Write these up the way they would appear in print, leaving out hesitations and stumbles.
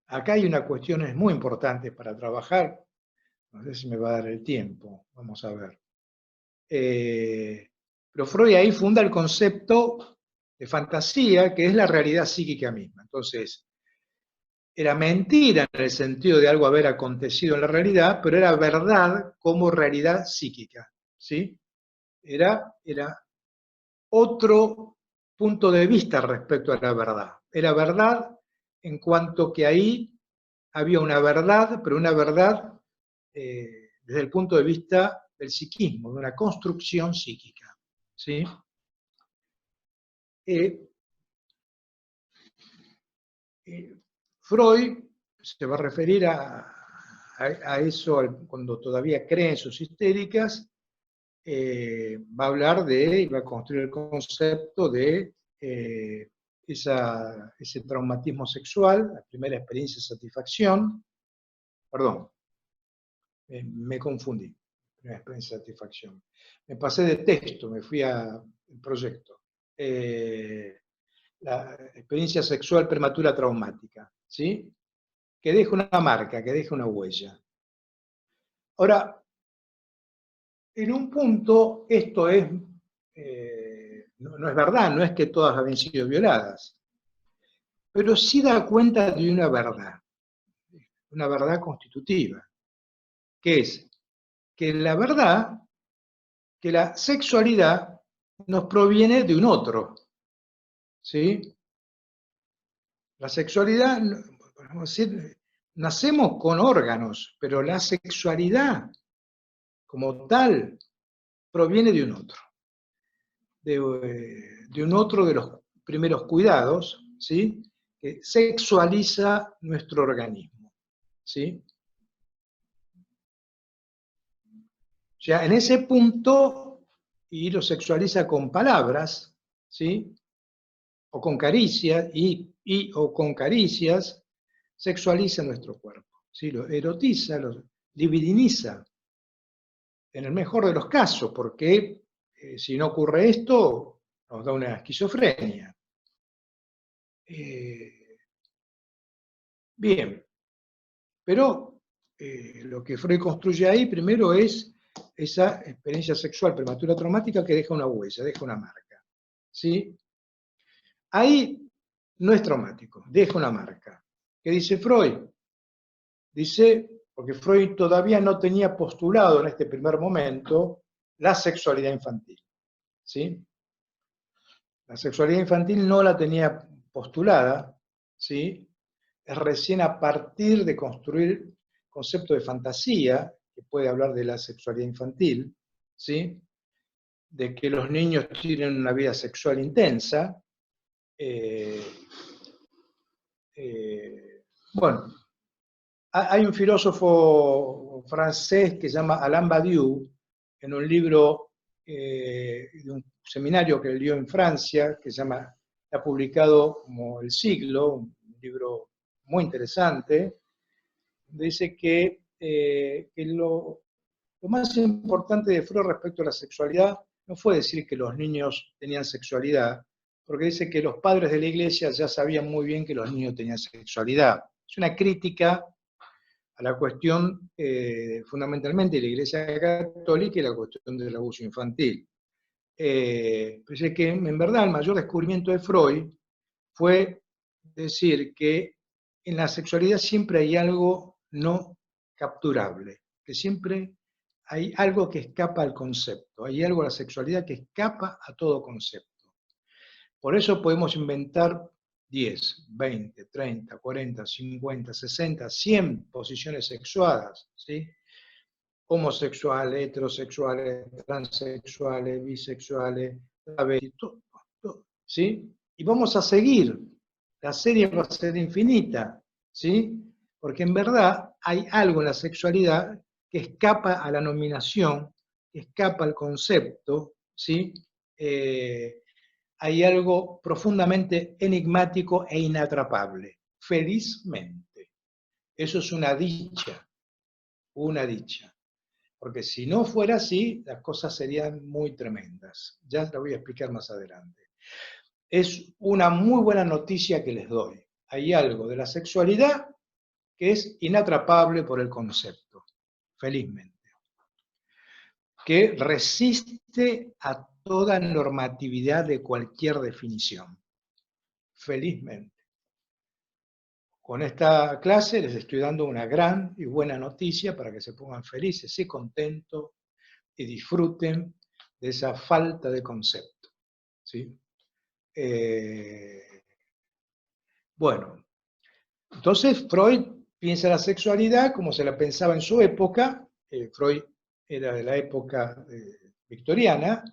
acá hay una cuestión es muy importante para trabajar, no sé si me va a dar el tiempo, vamos a ver. Pero Freud ahí funda el concepto de fantasía, que es la realidad psíquica misma. Entonces, era mentira en el sentido de algo haber acontecido en la realidad, pero era verdad como realidad psíquica, ¿sí? Era otro punto de vista respecto a la verdad. Era verdad en cuanto que ahí había una verdad, pero una verdad desde el punto de vista del psiquismo, de una construcción psíquica, ¿sí? Eh, Freud se va a referir a eso cuando todavía cree en sus histéricas, va a hablar de, y va a construir el concepto de ese traumatismo sexual, la primera experiencia de satisfacción, perdón, me confundí, primera experiencia de satisfacción. Me pasé de texto, me fui al proyecto. La experiencia sexual prematura traumática, ¿sí? Que deja una marca, que deja una huella. Ahora, en un punto, esto es, no es verdad, no es que todas habían sido violadas, pero sí da cuenta de una verdad constitutiva, que es que la verdad, que la sexualidad nos proviene de un otro, ¿sí? La sexualidad, podemos decir, nacemos con órganos, pero la sexualidad como tal proviene de un otro. De un otro de los primeros cuidados, ¿sí? Que sexualiza nuestro organismo, ¿sí? O sea, en ese punto, y lo sexualiza con palabras, ¿sí? O con caricias, o con caricias, sexualiza nuestro cuerpo, ¿sí? Lo erotiza, lo libidiniza, en el mejor de los casos, porque si no ocurre esto, nos da una esquizofrenia. Bien, pero lo que Freud construye ahí primero es esa experiencia sexual prematura traumática que deja una huella, deja una marca, ¿sí? Ahí no es traumático, deja una marca. ¿Qué dice Freud? Dice, porque Freud todavía no tenía postulado en este primer momento la sexualidad infantil, ¿sí? La sexualidad infantil no la tenía postulada, ¿sí? Es recién a partir de construir concepto de fantasía, que puede hablar de la sexualidad infantil, ¿sí? De que los niños tienen una vida sexual intensa. Bueno, hay un filósofo francés que se llama Alain Badiou, en un libro de un seminario que él dio en Francia, que se llama, ha publicado como El Siglo, un libro muy interesante, dice que lo más importante de Freud respecto a la sexualidad no fue decir que los niños tenían sexualidad, porque dice que los padres de la iglesia ya sabían muy bien que los niños tenían sexualidad. Es una crítica a la cuestión fundamentalmente de la Iglesia Católica y la cuestión del abuso infantil. Pensé que en verdad el mayor descubrimiento de Freud fue decir que en la sexualidad siempre hay algo no capturable, que siempre hay algo que escapa al concepto, hay algo en la sexualidad que escapa a todo concepto. Por eso podemos inventar 10, 20, 30, 40, 50, 60, 100 posiciones sexuadas, ¿sí? Homosexuales, heterosexuales, transexuales, bisexuales, ¿sí? Y vamos a seguir. La serie va a ser infinita, ¿sí? Porque en verdad hay algo en la sexualidad que escapa a la nominación, que escapa al concepto, ¿sí? Hay algo profundamente enigmático e inatrapable, felizmente. Eso es una dicha. Porque si no fuera así, las cosas serían muy tremendas. Ya lo voy a explicar más adelante. Es una muy buena noticia que les doy. Hay algo de la sexualidad que es inatrapable por el concepto, felizmente, que resiste a toda normatividad de cualquier definición, felizmente. Con esta clase les estoy dando una gran y buena noticia para que se pongan felices y contentos y disfruten de esa falta de concepto, ¿sí? Bueno, entonces Freud piensa la sexualidad como se la pensaba en su época. Freud era de la época victoriana.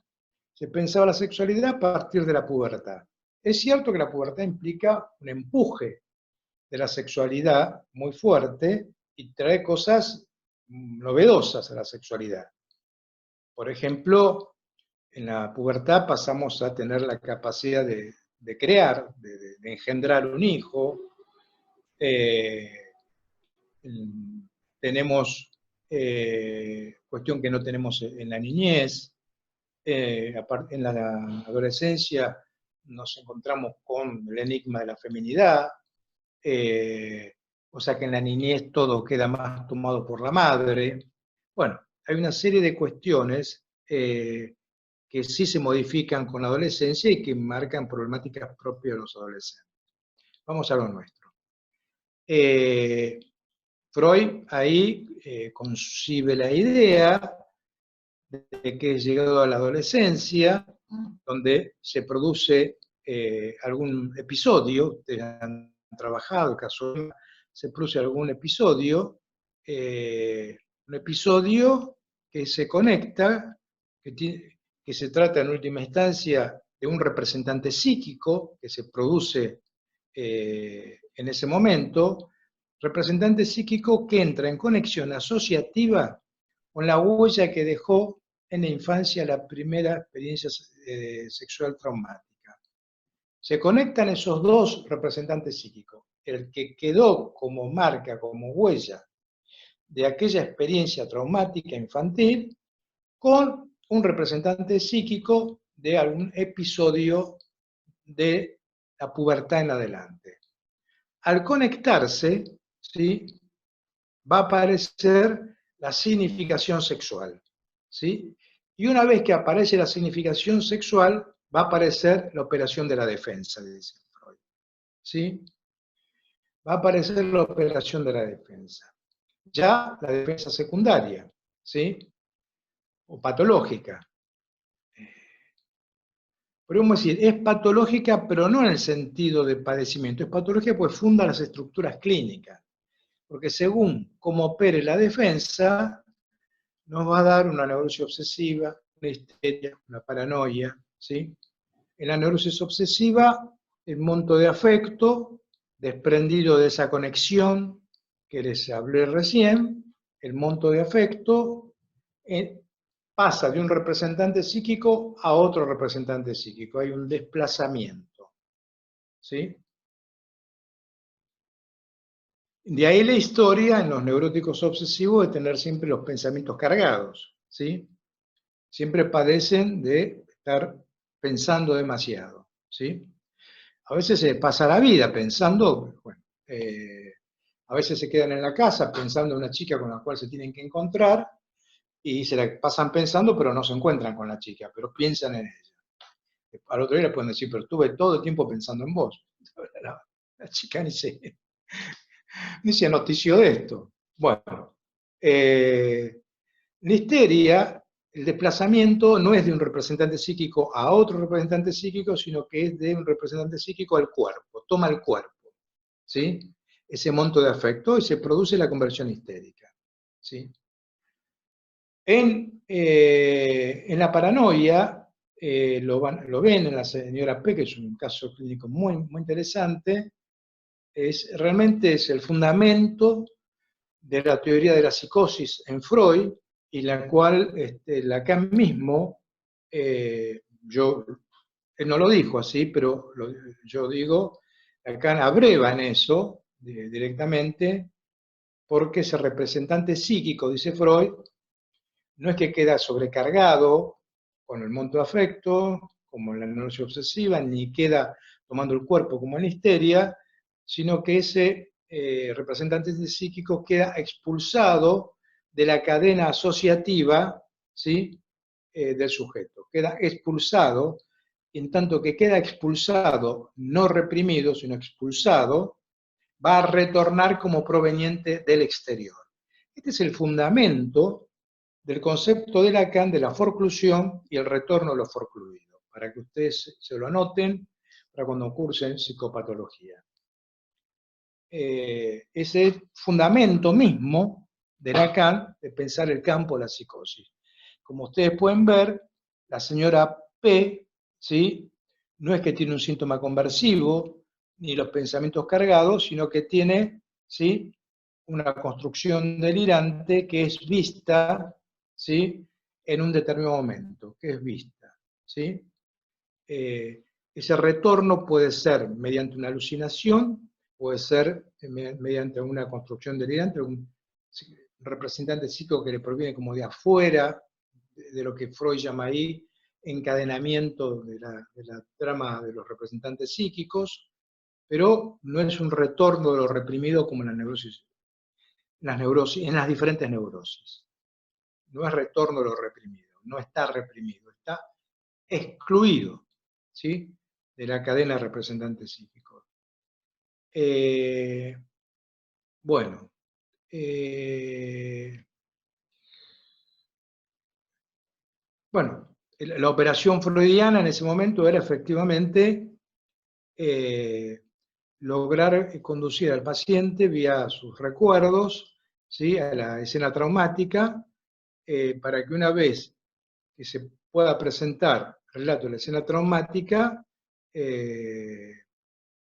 Se pensaba la sexualidad a partir de la pubertad. Es cierto que la pubertad implica un empuje de la sexualidad muy fuerte y trae cosas novedosas a la sexualidad. Por ejemplo, en la pubertad pasamos a tener la capacidad de crear, de engendrar un hijo. Tenemos cuestión que no tenemos en la niñez. En la adolescencia nos encontramos con el enigma de la feminidad. O sea que en la niñez todo queda más tomado por la madre. Bueno, hay una serie de cuestiones que sí se modifican con la adolescencia y que marcan problemáticas propias de los adolescentes. Vamos a lo nuestro. Freud ahí concibe la idea de que llegado a la adolescencia, donde se produce algún episodio, ustedes han trabajado, casualmente, se produce algún episodio, un episodio que se conecta, que se trata en última instancia de un representante psíquico que se produce en ese momento, representante psíquico que entra en conexión asociativa con la huella que dejó en la infancia la primera experiencia sexual traumática. Se conectan esos dos representantes psíquicos, el que quedó como marca, como huella de aquella experiencia traumática infantil, con un representante psíquico de algún episodio de la pubertad en adelante. Al conectarse, ¿sí?, va a aparecer la significación sexual, ¿sí? Y una vez que aparece la significación sexual, va a aparecer la operación de la defensa, dice Freud, ¿sí? Va a aparecer la operación de la defensa. Ya la defensa secundaria, ¿sí?, o patológica. Podemos decir, es patológica, pero no en el sentido de padecimiento, es patológica porque funda las estructuras clínicas. Porque según cómo opere la defensa, nos va a dar una neurosis obsesiva, una histeria, una paranoia, ¿sí? En la neurosis obsesiva, el monto de afecto, desprendido de esa conexión que les hablé recién, el monto de afecto pasa de un representante psíquico a otro representante psíquico. Hay un desplazamiento, ¿sí? De ahí la historia en los neuróticos obsesivos de tener siempre los pensamientos cargados, ¿sí? Siempre padecen de estar pensando demasiado, ¿sí? A veces se pasa la vida pensando, bueno, a veces se quedan en la casa pensando en una chica con la cual se tienen que encontrar y se la pasan pensando, pero no se encuentran con la chica, pero piensan en ella. Al otro día le pueden decir, pero estuve todo el tiempo pensando en vos. La chica ni se notició de esto. Bueno, la histeria, el desplazamiento no es de un representante psíquico a otro representante psíquico, sino que es de un representante psíquico al cuerpo, toma el cuerpo, ¿sí?, ese monto de afecto y se produce la conversión histérica, ¿sí? En la paranoia, lo ven en la señora P, que es un caso clínico muy, muy interesante, realmente es el fundamento de la teoría de la psicosis en Freud, y la cual Lacan mismo, él no lo dijo así, pero yo digo, Lacan abreva en eso directamente, porque ese representante psíquico, dice Freud, no es que queda sobrecargado con el monto de afecto, como en la neurosis obsesiva, ni queda tomando el cuerpo como en la histeria, sino que ese representante psíquico queda expulsado de la cadena asociativa, ¿sí? Del sujeto. Queda expulsado, en tanto que queda expulsado, no reprimido, sino expulsado, va a retornar como proveniente del exterior. Este es el fundamento del concepto de Lacan de la forclusión y el retorno de lo forcluido, para que ustedes se lo anoten para cuando cursen psicopatología. Ese fundamento mismo de Lacan de pensar el campo de la psicosis. Como ustedes pueden ver, la señora P, ¿sí? No es que tiene un síntoma conversivo, ni los pensamientos cargados, sino que tiene, ¿sí? Una construcción delirante que es vista, ¿sí? En un determinado momento, que es vista, ¿sí? Ese retorno puede ser mediante una alucinación, puede ser mediante una construcción delirante, un representante psíquico que le proviene como de afuera, de lo que Freud llama ahí encadenamiento de la trama de los representantes psíquicos, pero no es un retorno de lo reprimido como en en las diferentes neurosis. No es retorno de lo reprimido, no está reprimido, está excluido, ¿sí? De la cadena de representantes psíquicos. Bueno, la operación freudiana en ese momento era efectivamente lograr conducir al paciente vía sus recuerdos, ¿sí? A la escena traumática, para que una vez que se pueda presentar el relato de la escena traumática,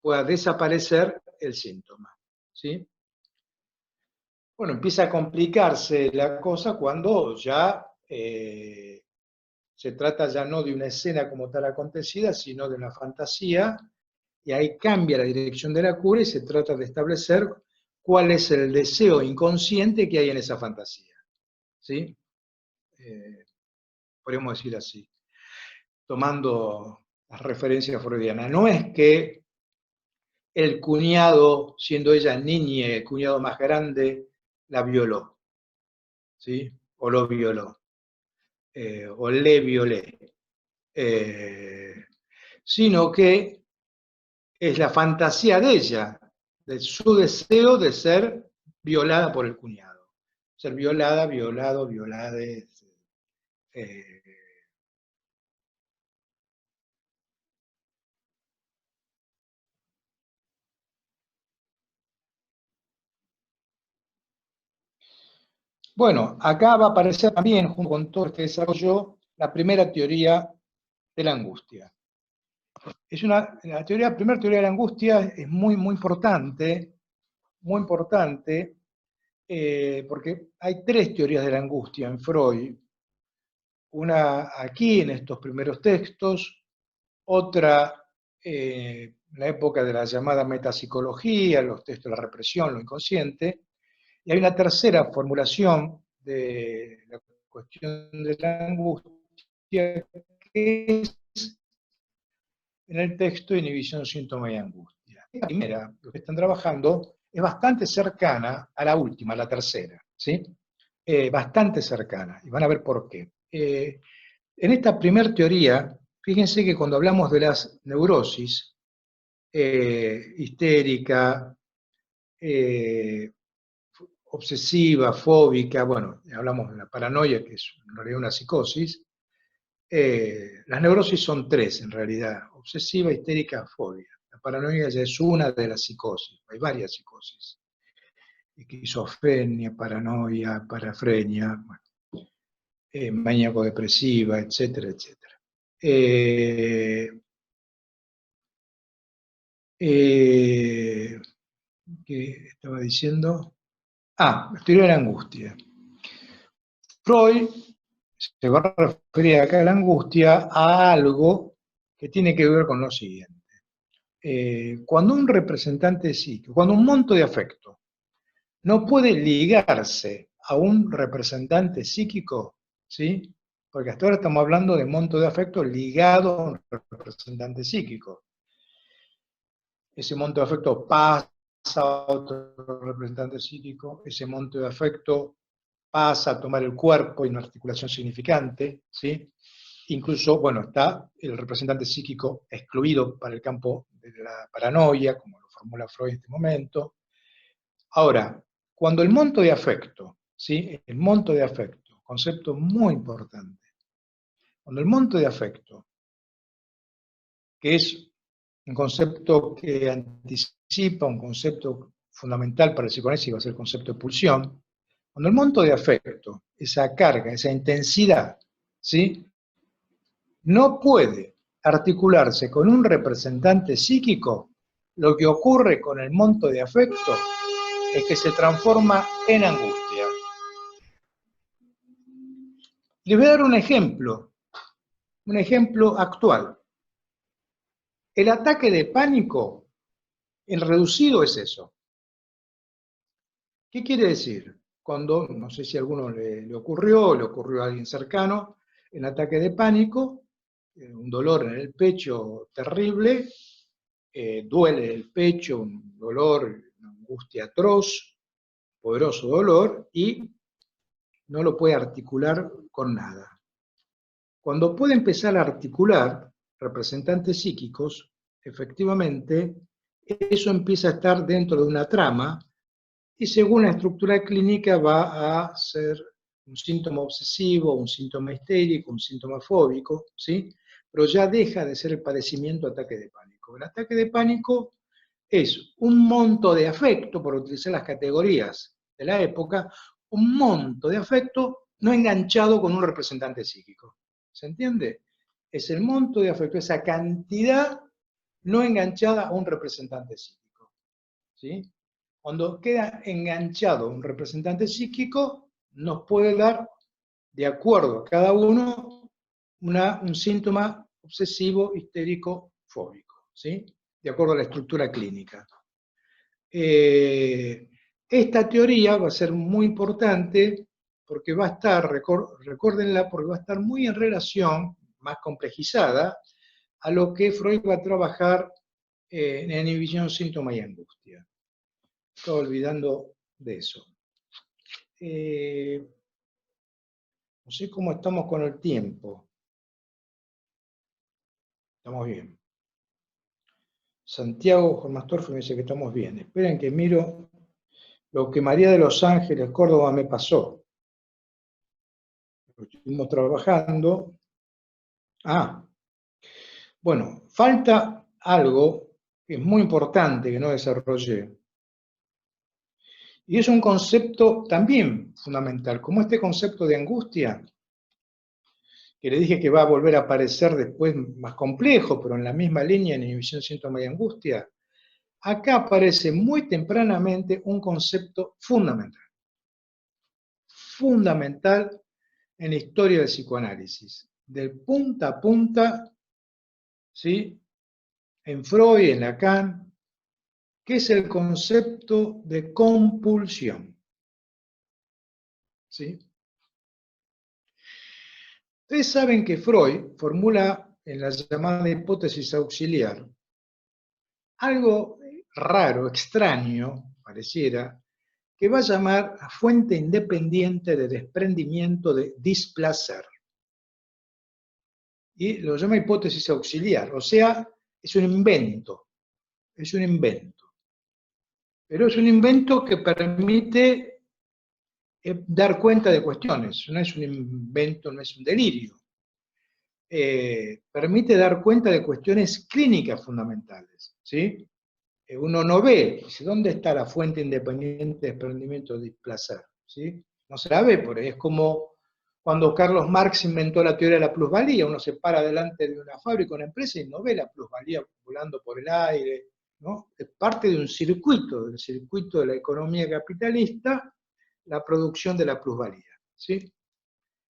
pueda desaparecer el síntoma, ¿sí? Bueno, empieza a complicarse la cosa cuando ya se trata ya no de una escena como tal acontecida, sino de una fantasía, y ahí cambia la dirección de la cura y se trata de establecer cuál es el deseo inconsciente que hay en esa fantasía, ¿sí? Podríamos decir así, tomando las referencias freudianas. No es que el cuñado, siendo ella niña, el cuñado más grande, la violó, ¿sí? O lo violó, o le violé, sino que es la fantasía de ella, de su deseo de ser violada por el cuñado. Ser violada, violado, violada. Bueno, acá va a aparecer también, junto con todo este desarrollo, la primera teoría de la angustia. La primera teoría de la angustia es muy importante, porque hay tres teorías de la angustia en Freud. Una aquí, en estos primeros textos, otra en la época de la llamada metapsicología, los textos de la represión, lo inconsciente, y hay una tercera formulación de la cuestión de la angustia, que es en el texto Inhibición, síntoma y angustia. La primera, lo que están trabajando, es bastante cercana a la última, a la tercera, ¿sí? Bastante cercana, y van a ver por qué. En esta primera teoría, fíjense que cuando hablamos de las neurosis, histérica, obsesiva, fóbica, bueno, hablamos de la paranoia, que es en realidad una psicosis. Las neurosis son tres en realidad: obsesiva, histérica, fobia. La paranoia ya es una de las psicosis, hay varias psicosis: esquizofrenia, paranoia, parafrenia, bueno, maníaco-depresiva, etcétera, etcétera. ¿Qué estaba diciendo? La teoría de la angustia. Freud se va a referir acá a la angustia a algo que tiene que ver con lo siguiente. Cuando un representante psíquico, cuando un monto de afecto no puede ligarse a un representante psíquico, ¿sí? Porque hasta ahora estamos hablando de monto de afecto ligado a un representante psíquico. Ese monto de afecto pasa a otro representante psíquico, ese monto de afecto pasa a tomar el cuerpo y una articulación significante, ¿sí? Incluso, bueno, está el representante psíquico excluido para el campo de la paranoia, como lo formula Freud en este momento. Ahora, cuando el monto de afecto, ¿sí? El monto de afecto, concepto muy importante, cuando el monto de afecto, que es un concepto que anticipa un concepto fundamental para el psicoanálisis, va a ser el concepto de pulsión, cuando el monto de afecto, esa carga, esa intensidad, ¿sí? No puede articularse con un representante psíquico, lo que ocurre con el monto de afecto es que se transforma en angustia. Les voy a dar un ejemplo actual. El ataque de pánico, en reducido es eso. ¿Qué quiere decir? Cuando, no sé si a alguno le ocurrió a alguien cercano, el ataque de pánico, un dolor en el pecho terrible, duele el pecho, un dolor, una angustia atroz, poderoso dolor, y no lo puede articular con nada. Cuando puede empezar a articular representantes psíquicos, efectivamente, eso empieza a estar dentro de una trama y según la estructura clínica va a ser un síntoma obsesivo, un síntoma histérico, un síntoma fóbico, ¿sí? Pero ya deja de ser el padecimiento ataque de pánico. El ataque de pánico es un monto de afecto, por utilizar las categorías de la época, un monto de afecto no enganchado con un representante psíquico. ¿Se entiende? Es el monto de afecto, esa cantidad no enganchada a un representante psíquico. ¿Sí? Cuando queda enganchado un representante psíquico, nos puede dar, de acuerdo a cada uno, un síntoma obsesivo, histérico, fóbico, ¿sí? De acuerdo a la estructura clínica. Esta teoría va a ser muy importante porque va a estar, recuérdenla, porque va a estar muy en relación, más complejizada, a lo que Freud va a trabajar en inhibición, síntoma y angustia. Estaba olvidando de eso. No sé cómo estamos con el tiempo. Estamos bien. Santiago Jormastorf me dice que estamos bien. Esperen que miro lo que María de los Ángeles, Córdoba, me pasó. Estuvimos trabajando. Bueno, falta algo que es muy importante que no desarrollé. Y es un concepto también fundamental, como este concepto de angustia, que le dije que va a volver a aparecer después más complejo, pero en la misma línea en inhibición, síntoma y angustia. Acá aparece muy tempranamente un concepto fundamental. Fundamental en la historia del psicoanálisis. Del punta a punta, ¿sí? En Freud, en Lacan, que es el concepto de compulsión. ¿Sí? Ustedes saben que Freud formula en la llamada hipótesis auxiliar algo raro, extraño, pareciera, que va a llamar a fuente independiente de desprendimiento de displacer. Y lo llama hipótesis auxiliar, o sea, es un invento, es un invento. Pero es un invento que permite dar cuenta de cuestiones, no es un invento, no es un delirio. Permite dar cuenta de cuestiones clínicas fundamentales, ¿sí? Uno no ve, dice, ¿dónde está la fuente independiente de desprendimiento de displacer? ¿Sí? No se la ve, porque es como cuando Carlos Marx inventó la teoría de la plusvalía, uno se para delante de una fábrica, una empresa, y no ve la plusvalía volando por el aire, ¿no? Es parte de un circuito, del circuito de la economía capitalista, la producción de la plusvalía, ¿sí?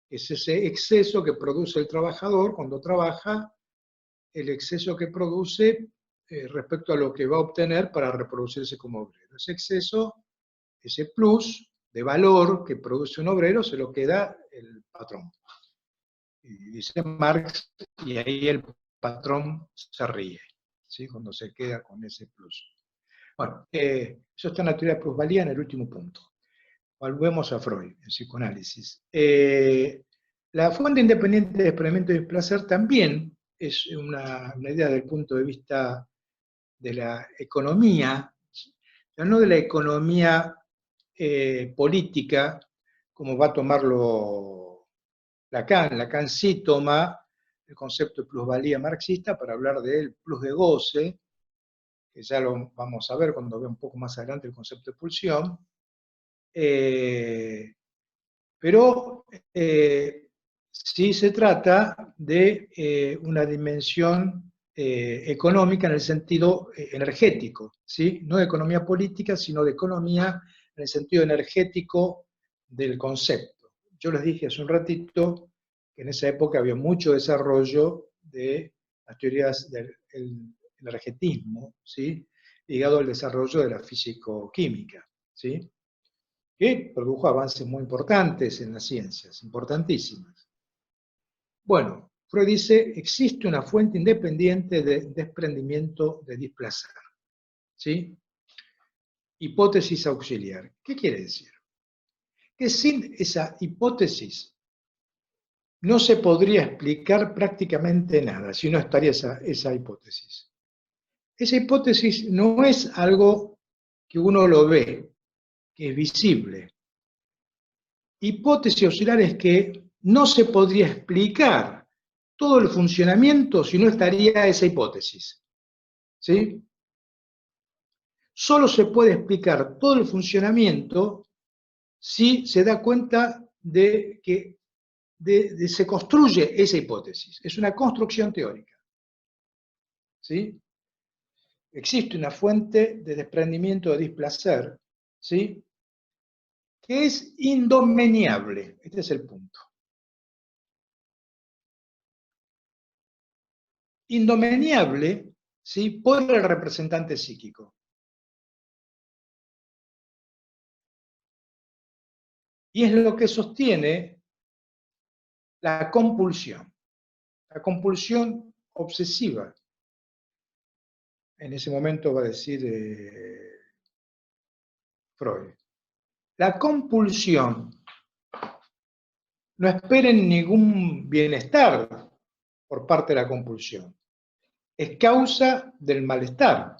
Es ese exceso que produce el trabajador cuando trabaja, el exceso que produce respecto a lo que va a obtener para reproducirse como obrero. Ese exceso, ese plus de valor que produce un obrero, se lo queda el patrón. Y dice Marx, y ahí el patrón se ríe, ¿sí? Cuando se queda con ese plus. Bueno, eso está en la teoría de plusvalía en el último punto. Volvemos a Freud, en psicoanálisis. La fuente independiente de experimento de placer también es una idea desde el punto de vista de la economía, pero no de la economía política, como va a tomarlo Lacan. Lacan sí toma el concepto de plusvalía marxista para hablar del plus de goce, que ya lo vamos a ver cuando vea un poco más adelante el concepto de pulsión, pero sí se trata de una dimensión económica en el sentido energético, ¿sí? No de economía política, sino de economía en el sentido energético del concepto. Yo les dije hace un ratito que en esa época había mucho desarrollo de las teorías del energetismo, ¿sí? Ligado al desarrollo de la físico-química, ¿sí? Que produjo avances muy importantes en las ciencias, importantísimas. Bueno, Freud dice, existe una fuente independiente de desprendimiento de displacer, ¿sí? Hipótesis auxiliar. ¿Qué quiere decir? Que sin esa hipótesis no se podría explicar prácticamente nada, si no estaría esa hipótesis. Esa hipótesis no es algo que uno lo ve, que es visible. Hipótesis auxiliar es que no se podría explicar todo el funcionamiento si no estaría esa hipótesis. ¿Sí? Solo se puede explicar todo el funcionamiento si se da cuenta de que se construye esa hipótesis. Es una construcción teórica. ¿Sí? Existe una fuente de desprendimiento de displacer, ¿sí? Que es indomeniable. Este es el punto. Indomeniable, ¿sí? Por el representante psíquico. Y es lo que sostiene la compulsión obsesiva. En ese momento va a decir Freud. La compulsión no esperen ningún bienestar por parte de la compulsión. Es causa del malestar.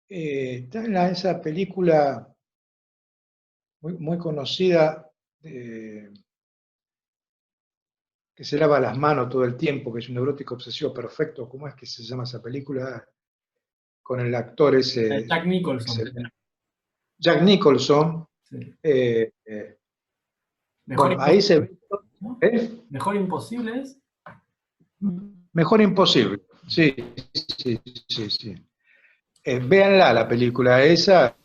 Está en esa película muy conocida que se lava las manos todo el tiempo, que es un neurótico obsesivo perfecto. ¿Cómo es que se llama esa película? Con el actor ese... Jack Nicholson. Jack Nicholson. Sí. Bueno, ahí se ve... Mejor imposible es. Mejor imposible. Sí. Véanla, la película esa.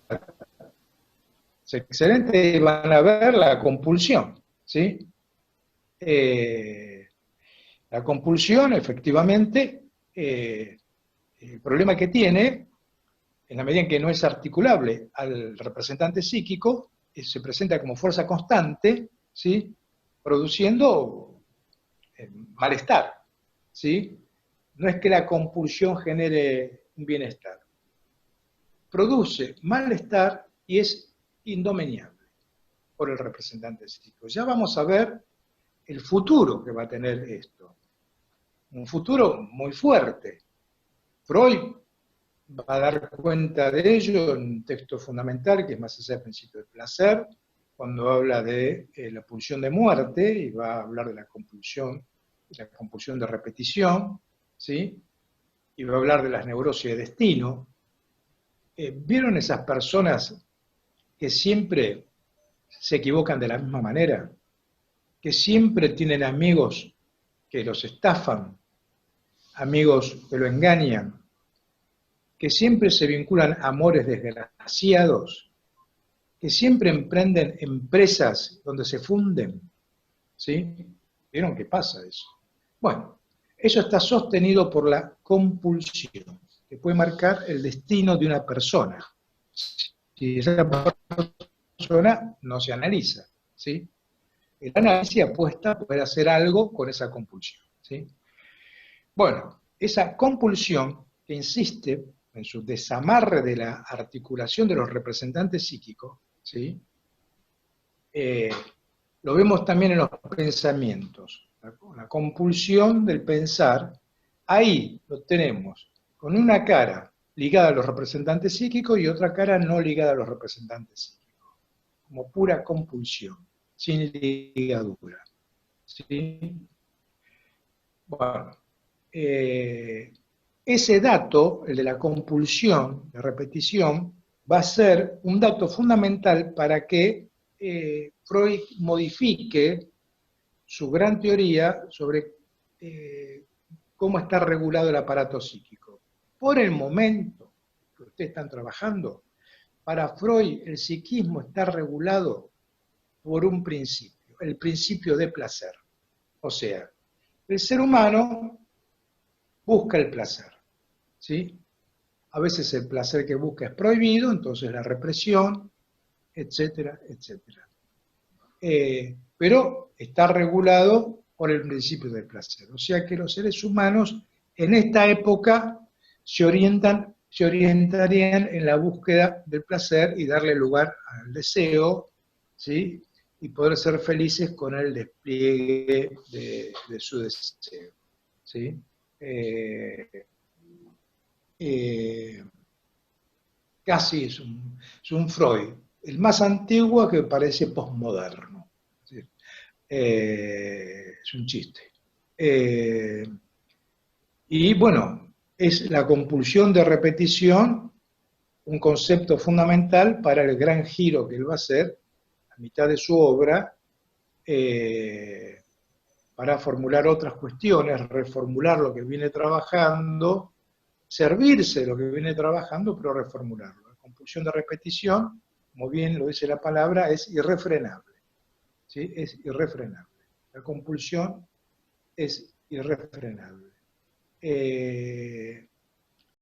Es excelente y van a ver la compulsión. ¿Sí? La compulsión, efectivamente, el problema que tiene, en la medida en que no es articulable al representante psíquico, se presenta como fuerza constante, ¿sí? Produciendo malestar, ¿sí? No es que la compulsión genere un bienestar. Produce malestar y es indomeniable por el representante psíquico. Ya vamos a ver el futuro que va a tener esto. Un futuro muy fuerte. Freud va a dar cuenta de ello en un texto fundamental, que es Más allá del principio del placer, cuando habla de la pulsión de muerte, y va a hablar de la compulsión de repetición, ¿sí? Y va a hablar de las neurosis de destino. ¿Vieron esas personas que siempre se equivocan de la misma manera? Que siempre tienen amigos que los estafan, amigos que lo engañan, que siempre se vinculan a amores desgraciados, que siempre emprenden empresas donde se funden. ¿Sí? ¿Vieron qué pasa eso? Bueno, eso está sostenido por la compulsión, que puede marcar el destino de una persona. Si esa persona no se analiza, ¿sí? El análisis apuesta a poder hacer algo con esa compulsión, ¿sí? Bueno, esa compulsión que insiste en su desamarre de la articulación de los representantes psíquicos, ¿sí? Lo vemos también en los pensamientos, la compulsión del pensar, ahí lo tenemos con una cara ligada a los representantes psíquicos y otra cara no ligada a los representantes psíquicos, como pura compulsión, sin ligadura. ¿Sí? Bueno, ese dato, el de la compulsión, de repetición, va a ser un dato fundamental para que Freud modifique su gran teoría sobre cómo está regulado el aparato psíquico. Por el momento que ustedes están trabajando, para Freud el psiquismo está regulado por un principio, el principio de placer. O sea, el ser humano busca el placer, ¿sí? A veces el placer que busca es prohibido, entonces la represión, etcétera, etcétera. Pero está regulado por el principio del placer. O sea que los seres humanos en esta época se orientarían en la búsqueda del placer y darle lugar al deseo, ¿sí? Y poder ser felices con el despliegue de su deseo, ¿sí? Casi es un Freud, el más antiguo que parece posmoderno. Es un chiste. Y bueno, es la compulsión de repetición un concepto fundamental para el gran giro que él va a hacer a mitad de su obra, para formular otras cuestiones, reformular lo que viene trabajando, servirse de lo que viene trabajando, pero reformularlo. La compulsión de repetición, como bien lo dice la palabra, es irrefrenable. ¿Sí? Es irrefrenable. La compulsión es irrefrenable.